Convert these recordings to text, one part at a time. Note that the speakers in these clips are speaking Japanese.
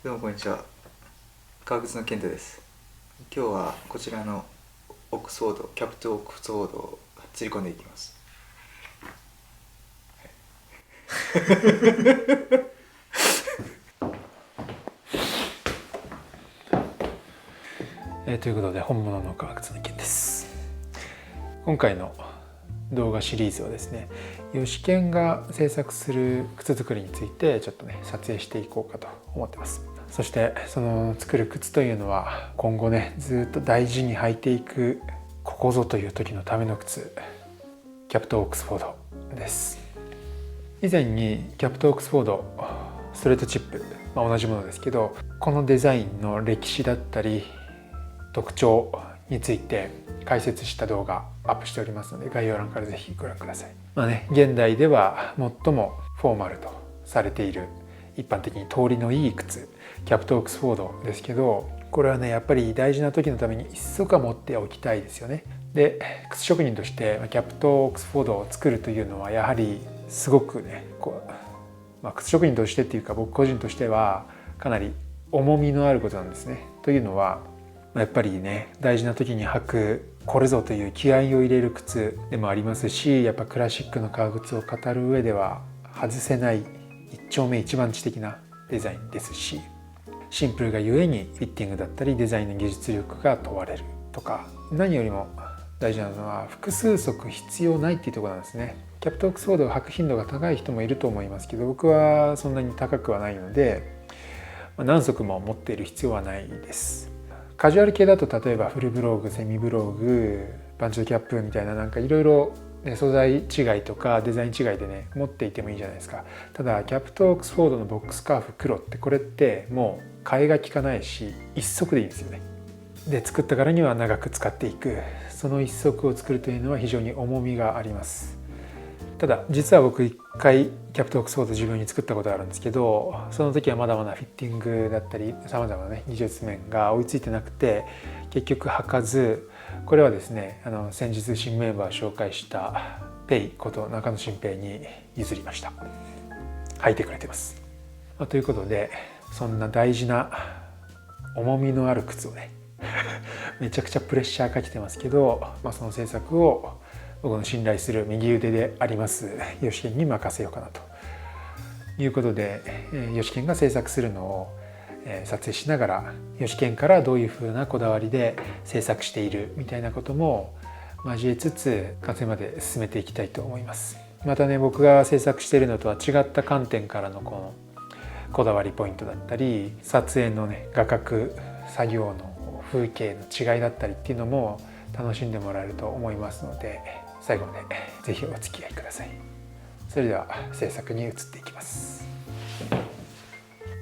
どうもこんにちは。革靴の健太です。今日はこちらのオックスフォード、キャプトオックスフォードを釣り込んでいきます。ということで本物の革靴の健です。今回の動画シリーズはですね、吉健が制作する靴作りについてちょっとね撮影していこうかと思ってます。そしてその作る靴というのは今後ねずっと大事に履いていくここぞという時のための靴、キャプトオックスフォードです。以前にキャプトオックスフォードストレートチップ、同じものですけど、このデザインの歴史だったり特徴について解説した動画アップしておりますので、概要欄からぜひご覧ください。現代では最もフォーマルとされている一般的に通りのいい靴、キャプトオックスフォードですけど、これはねやっぱり大事な時のために一足は持っておきたいですよね。で、靴職人としてキャプトオックスフォードを作るというのはやはりすごくね靴職人としてっていうか僕個人としてはかなり重みのあることなんですね。というのはやっぱりね大事な時に履くこれぞという気合を入れる靴でもありますし、やっぱクラシックの革靴を語る上では外せない一丁目一番地的なデザインですし、シンプルがゆえにフィッティングだったりデザインの技術力が問われるとか、何よりも大事なのは複数足必要ないっていうところなんですね。キャプトオックスフォードを履く頻度が高い人もいると思いますけど、僕はそんなに高くはないので何足も持っている必要はないです。カジュアル系だと例えばフルブローグ、セミブローグ、パンチドキャップみたいないろいろ素材違いとかデザイン違いでね持っていてもいいじゃないですか。ただキャプトオックスフォードのボックスカーフ黒ってこれってもう替えが利かないし一足でいいんですよね。で作ったからには長く使っていく、その一足を作るというのは非常に重みがあります。ただ実は僕一回キャプトオックスフォード自分に作ったことがあるんですけど、その時はまだまだフィッティングだったりさまざまなね技術面が追いついてなくて結局履かず、これはですね先日新メンバー紹介したペイこと中野新平に譲りました。履いてくれてます。ということでそんな大事な重みのある靴をねめちゃくちゃプレッシャーかけてますけど、その制作を僕の信頼する右腕であります吉健に任せようかなということで、吉健が制作するのを撮影しながら吉健からどういうふうなこだわりで制作しているみたいなことも交えつつ完成まで進めていきたいと思います。またね僕が制作しているのとは違った観点からのこのこだわりポイントだったり撮影のね画角作業の風景の違いだったりっていうのも楽しんでもらえると思いますので、最後までぜひお付き合いください。それでは制作に移っていきます。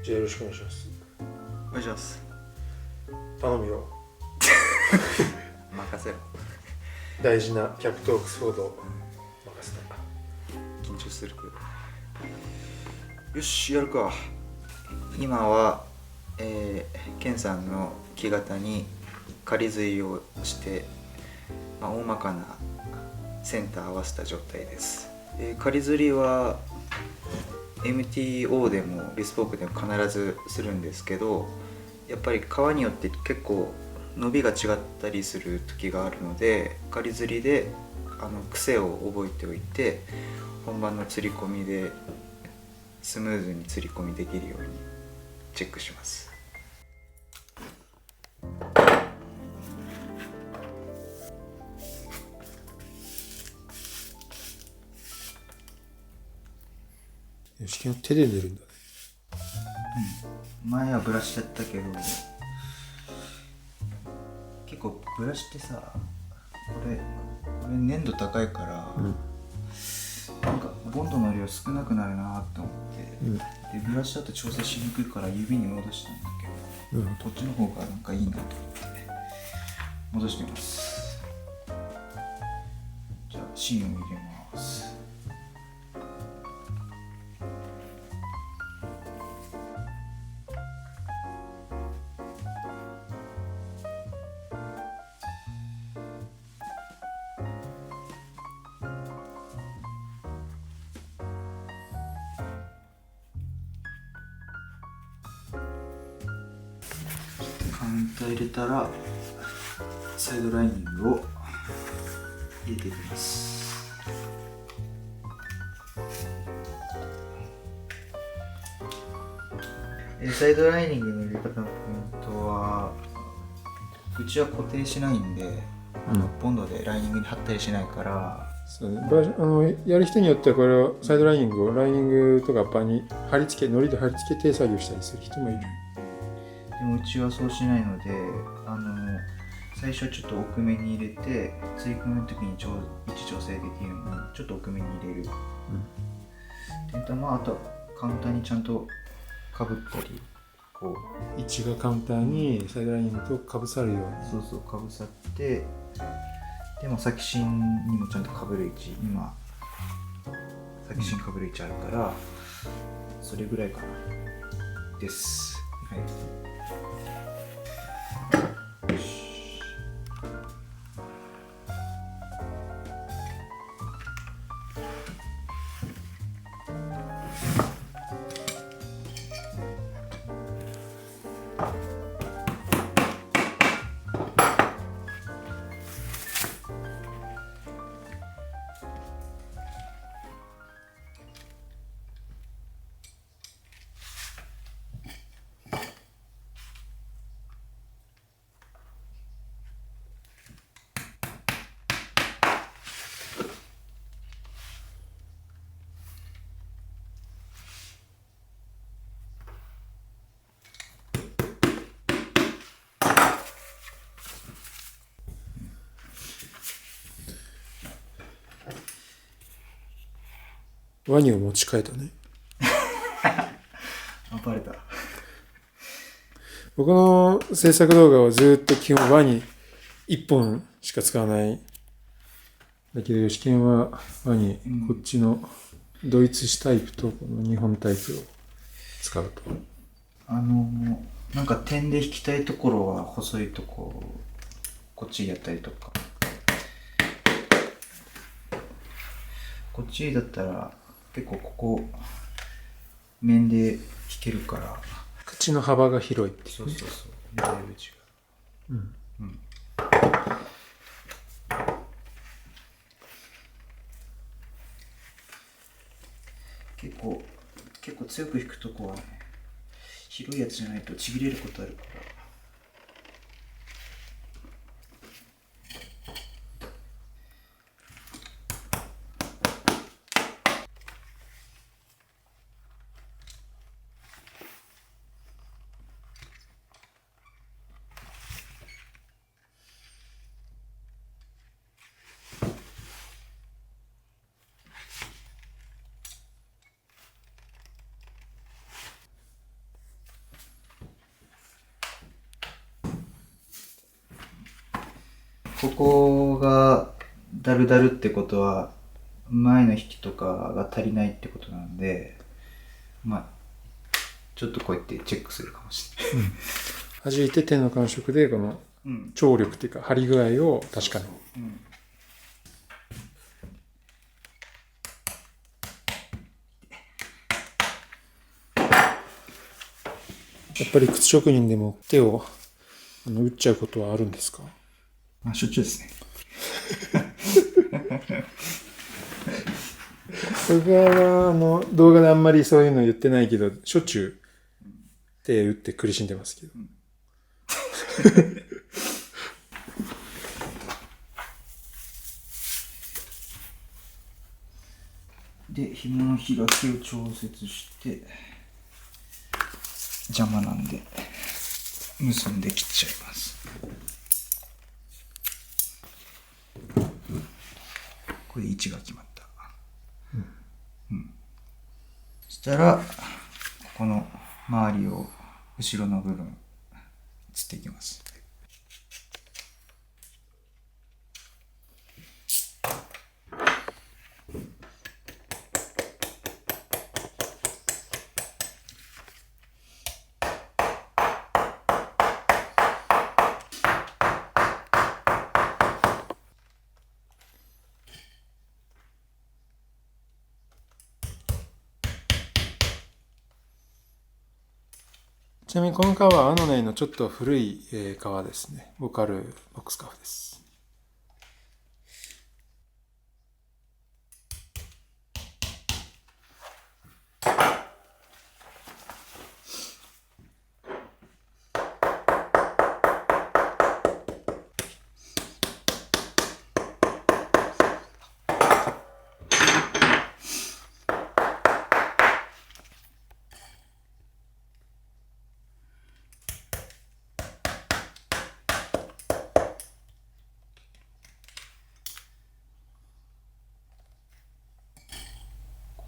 じゃあよろしくお願いします。お願いします。頼むよ任せろ。大事なキャプトオックスフォードを任せた。緊張するけど。よし、やるか。今は、ケンさんの木型に仮縫いをして、大まかなセンター合わせた状態です。仮釣りは MTO でもビスポークでも必ずするんですけど、やっぱり革によって結構伸びが違ったりする時があるので、仮釣りで癖を覚えておいて本番の釣り込みでスムーズに釣り込みできるようにチェックします。吉健は手で塗るんだね。前はブラシだったけど結構ブラシってさこれ粘度高いから、なんかボンドの量少なくなるなと思って、でブラシだと調整しにくいから指に戻したんだけど、こっちの方がなんかいいなと思って戻してます。じゃあ芯を入れます。ウンター入れたらサイドライニングを入れていきます。サイドライニングの入れ方のポイントは、うちは固定しないんで、ボンドでライニングに貼ったりしないから。そうね、やる人によってはこれをサイドライニングをライニングとか場に貼り付け、糊で貼り付けて作業したりする人もいる。でもうちはそうしないので、最初はちょっと奥めに入れて、追加の時に位置調整できるようにちょっと奥めに入れる。で、あとカウンターにちゃんとかぶったり、こう位置がカウンターにサイドライニングとかぶさるように。そうそう、かぶさって、でも先芯にもちゃんとかぶる位置、今先芯かぶる位置あるから、それぐらいかなです。はい。ワニを持ち替えたね。バレた。僕の制作動画はずっと基本ワニ1本しか使わない。だけど吉健はワニ、こっちのドイツ紙タイプとこの日本タイプを使うと。なんか点で引きたいところは細いとここっちやったりとか。こっちだったら結構ここ面で引けるから、口の幅が広いっていう、そうそうそう、だいぶ違う。結構強く引くとこはね、広いやつじゃないとちぎれることあるから。ここがダルダルってことは前の引きとかが足りないってことなんで、ちょっとこうやってチェックするかもしれない。弾いて手の感触でこの張力っていうか張り具合を確かに。やっぱり靴職人でも手を打っちゃうことはあるんですか？しょっちゅうですね。僕は動画であんまりそういうの言ってないけど、しょっちゅう手打って苦しんでますけど。で、紐の開きを調節して邪魔なんで結んで切っちゃいます。これで位置が決まった。そしたらここの周りを後ろの部分つっていきます。ちなみにこの革はアノネイのちょっと古い革ですね。ボカルボックスカフです。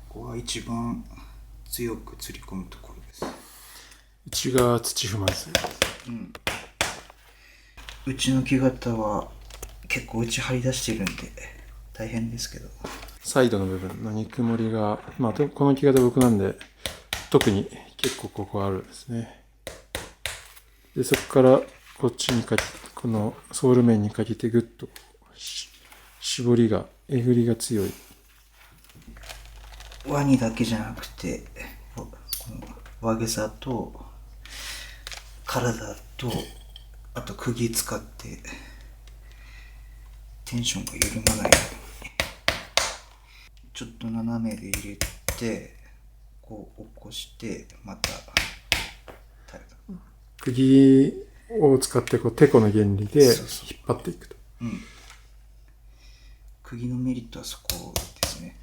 ここは一番強く釣り込むところです。内側土踏まず。うちの木型は結構内張り出してるんで大変ですけど、サイドの部分の肉盛りが、この木型僕なんで特に結構ここあるんですね。でそこからこっちにかけて、このソール面にかけてグッと絞りが、えぐりが強い。ワニだけじゃなくてこの輪草と体とあと釘使ってテンションが緩まないようにちょっと斜めで入れてこう起こしてまた釘を使ってこうテコの原理で引っ張っていくと。釘のメリットはそこですね。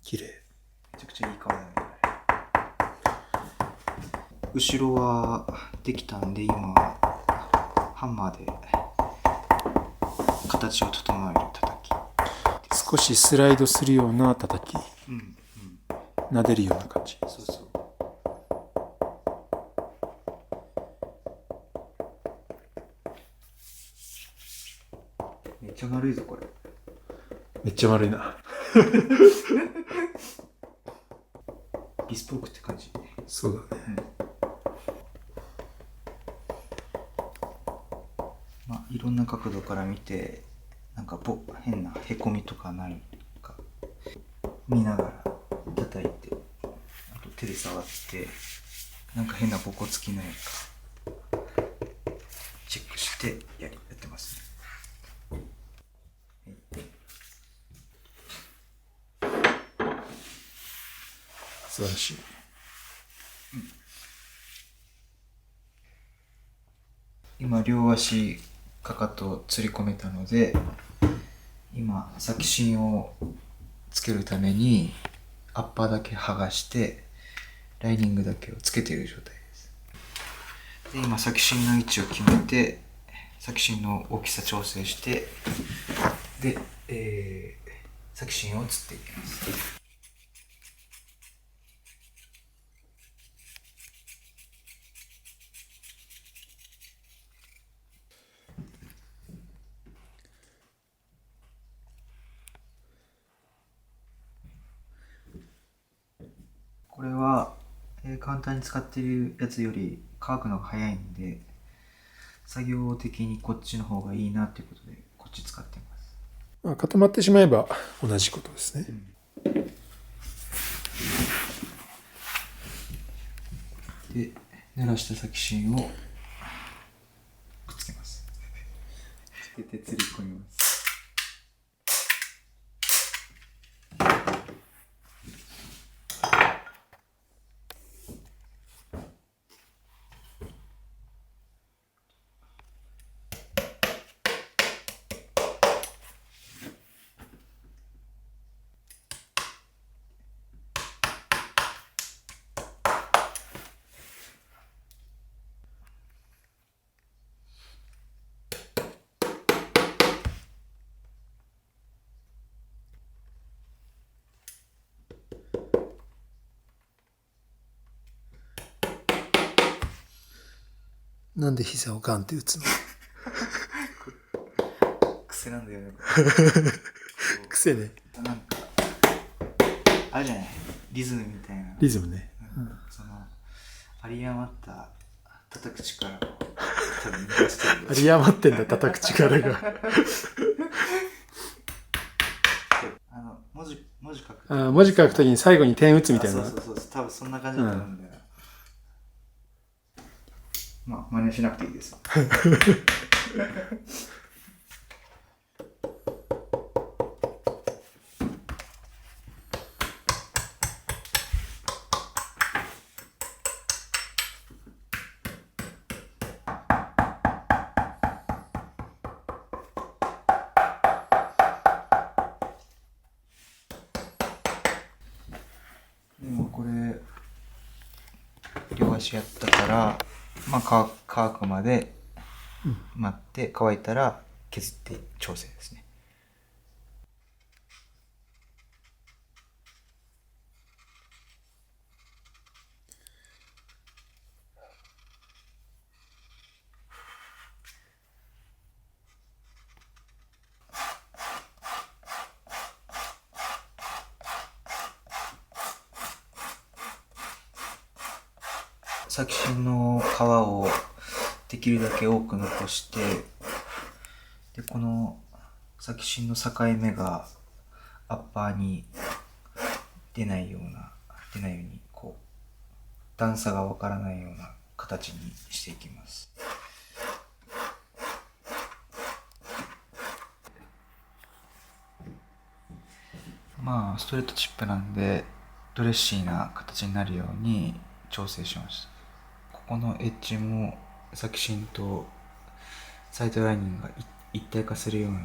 綺麗。めちゃくちゃいい革だね。後ろはできたんで今ハンマーで形を整える叩き。少しスライドするような叩き、撫でるような感じ。そうそう。めっちゃ丸いぞこれ。めっちゃ丸いな。ビスポークって感じ。そうだね。いろんな角度から見てなんか変なへこみとかないか見ながら叩いて、あと手で触ってなんか変なボコつきないかチェックしてやってますね。素晴らしい。今両足かかと釣り込めたので今先芯をつけるためにアッパーだけ剥がしてライニングだけをつけている状態です。で今先芯の位置を決めて先芯の大きさ調整してで、先芯を釣っていきます。これは、簡単に使っているやつより乾くのが早いんで作業的にこっちの方がいいなということでこっち使ってます。固まってしまえば同じことですね。で濡らした先芯をくっつけます。つけて釣り込みます。なんで膝をガンって打つの？癖なんだよね。癖ね。なんかあれじゃない、リズムみたいな。リズムね。その有り余った叩く力を多分逃がしてる。有り余ってんだ、叩く力が。文字書く。文字書くときに最後に点打つみたいな。そう、多分そんな感じだと思うんだよ。まあ真似しなくていいです。でもこれ両足やったから、まあ乾くまで待って乾いたら削って調整ですね。先芯の皮をできるだけ多く残して、でこの先芯の境目がアッパーに出ないようにこう段差がわからないような形にしていきます。まあストレートチップなんでドレッシーな形になるように調整しました。ここのエッジも先芯とサイドライニングが一体化するように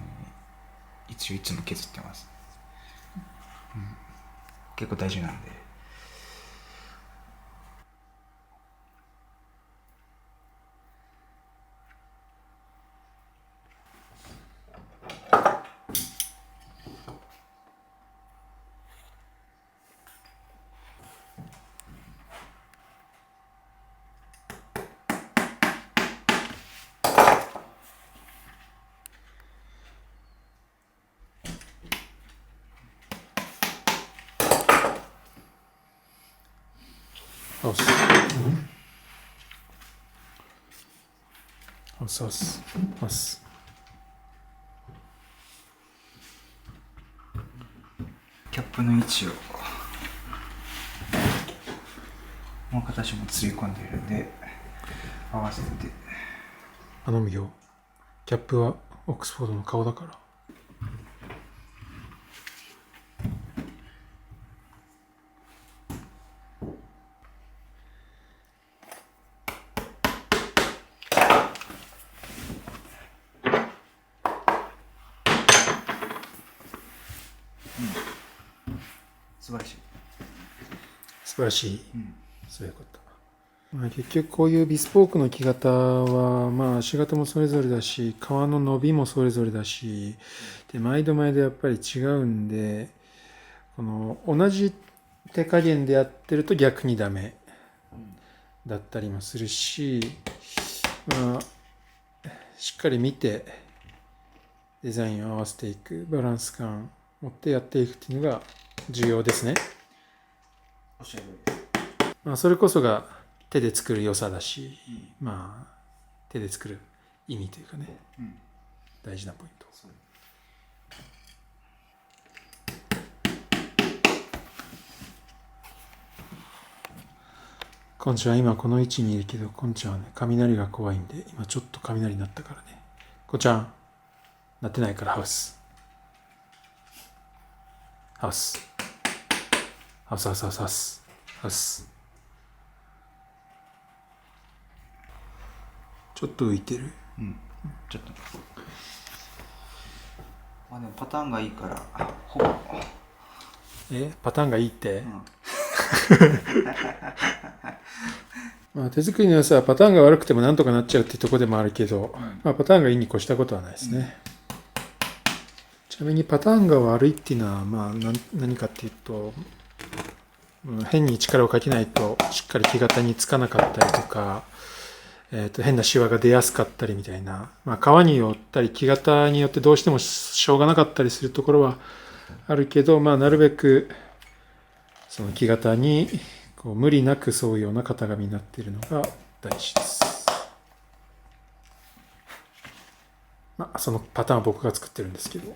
一応いつも削ってます。結構大事なんで。押す。キャップの位置をもう形もつり込んでいるんで合わせて。頼むよ。キャップはオックスフォードの顔だから。素晴らしい。素晴らしい。そういうこと。まあ、結局こういうビスポークの木型は、まあ足型もそれぞれだし、皮の伸びもそれぞれだし、で毎度やっぱり違うんで、この同じ手加減でやってると逆にダメだったりもするし、まあしっかり見てデザインを合わせていく、バランス感持ってやっていくっていうのが重要ですね。おっしゃる通りです。まあそれこそが手で作る良さだし、まあ手で作る意味というかね、大事なポイント。こんちゃん今この位置にいるけど、こんちゃんはね雷が怖いんで、今ちょっと雷になったからね。こんちゃんなってないからハウスちょっと浮いてる。ちょっとまあでもパターンがいいからほぼパターンがいいって、まあ手作りの良さはパターンが悪くてもなんとかなっちゃうっていうところでもあるけど、まあパターンがいいに越したことはないですね。ちなみにパターンが悪いっていうのはまあ何かっていうと、変に力をかけないとしっかり木型につかなかったりとか、変なシワが出やすかったりみたいな、革によったり木型によってどうしてもしょうがなかったりするところはあるけど、なるべくその木型にこう無理なく沿うような型紙になっているのが大事です。そのパターンは僕が作ってるんですけど。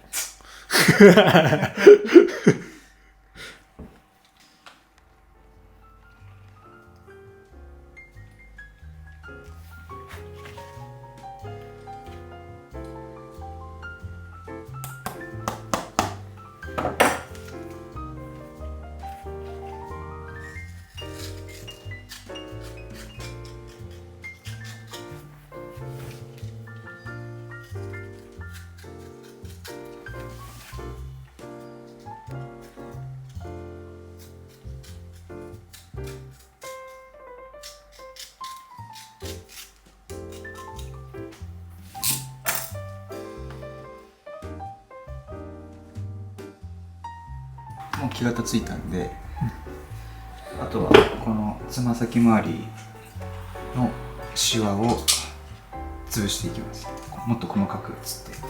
もう木型ついたんで、あとはこのつま先周りのシワを潰していきます。もっと細かくつって。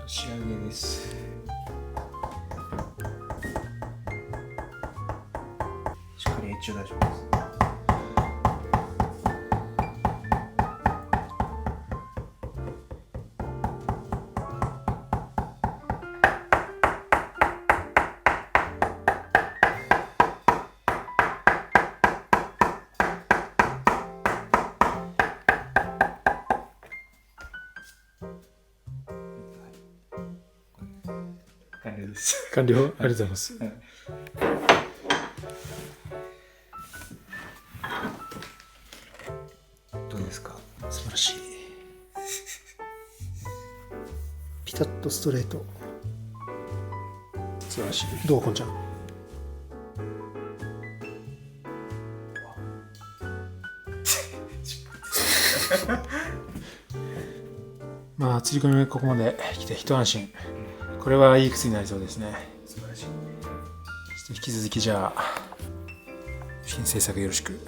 仕上げです。しっかりエッジを大丈夫です。完了です。完了、ありがとうございます。どうですか？素晴らしい。ピタッとストレート。素晴らしい。どうこんちゃん。釣り込みここまで来て一安心。これはいい靴になりそうですね。素晴らしい。そして引き続きじゃあ新制作よろしく。